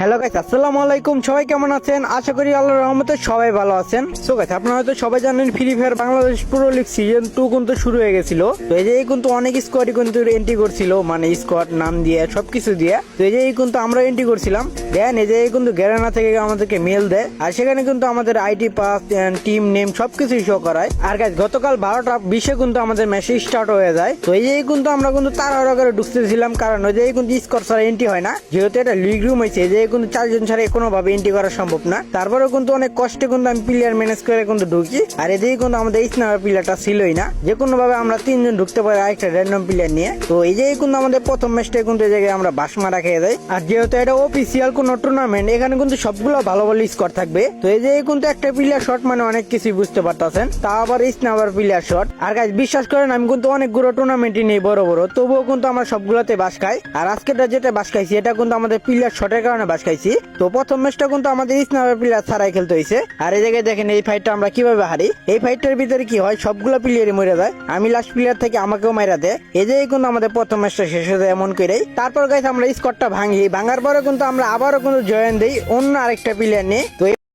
Hello guys, আসসালামু আলাইকুম। সবাই কেমন আছেন? আশা করি আল্লাহর রহমতে সবাই ভালো আছেন। সো গাইস, আপনারা হয়তো সবাই জানেন free fire Bangladesh pro league season 2 কিন্তু শুরু হয়ে গেছিল। তো এই যে কিন্তু অনেক স্কোয়াডই কিন্তু এন্ট্রি করছিল, মানে স্কোয়াড নাম দিয়ে সবকিছু দিয়ে। তো এই যে কিন্তু আমরা এন্ট্রি করছিলাম। দেন এই যে কিন্তু গ্যারানা থেকে আমাদেরকে মেল দেয়, আর সেখানে কিন্তু আমাদের আইডি পাস টিম নেম সবকিছুই শো করায়। আর গাইস, গতকাল 12টা 20-এ কিন্তু আমাদের ম্যাচ স্টার্ট হয়ে যায়। তো এই যে কিন্তু আমরা কিন্তু তাড়াহুড়ো করে ঢুকতেছিলাম, কারণ ওই যে কিন্তু স্কোর ছাড়া এন্ট্রি হয় না, যেহেতু এটা লিগ রুম হয়েছে। যে কিন্তু 4 জন ছাড়া কোনোভাবে এন্ট্রি করা সম্ভব না। তারপরেও কিন্তু অনেক কষ্টে কিন্তু আমি প্লেয়ার ম্যানেজ করে কিন্তু ঢুকি। আর এদিকে কিন্তু আমাদের স্নাইপার প্লেয়ারটা ছিলই না, যে কোনো ভাবে আমরা 3 জন ঢুকতে পারি আরেকটা র্যান্ডম প্লেয়ার নিয়ে। তো এই যে কিন্তু আমাদের প্রথম ম্যাচটা কিন্তু এই জায়গায় আমরা বাস মারা খেয়ে যাই। আর যেহেতু এটা অফিসিয়াল কোনো টুর্নামেন্ট, এখানে কিন্তু সবগুলো ভালো ভালো স্কোর থাকবে। তো এই যে কিন্তু একটা প্লেয়ার শট মানে অনেক কিছুই বুঝতে পারতেছেন, তা আবার স্নাইপার প্লেয়ার শট। আর গাইস, বিশ্বাস করেন আমি কিন্তু অনেকগুলো টুর্নামেন্টই নেই বড় বড়, তবুও কিন্তু আমরা সবগুলোতে বাস খাই। আর আজকেটা যেটা বাস খাইছি এটা কিন্তু আমাদের প্লেয়ার শটের কারণে বাস খাইছি। তো প্রথম ম্যাচটা কিন্তু আমাদের স্নাইপার প্লেয়ার ছাড়াই খেলতে হয়েছে। আর এই জায়গায় দেখেন এই ফাইটটা আমরা কিভাবে হারি। এই ফাইটটার ভিতরে কি হয়, সবগুলো প্লেয়ারই মরে যায়, আমি লাস্ট প্লেয়ার থেকে আমাকেও মাইরা দেয়। এই যে কিন্তু আমাদের প্রথম ম্যাচটা শেষ হয়ে যায় এমন করেই। তারপর গাইস আমরা স্কোরটা ভাঙি, ভাঙার পরে কিন্তু আমরা আবারও কিন্তু জয়েন দিই অন্য আরেকটা প্লেয়ার নিয়ে। তো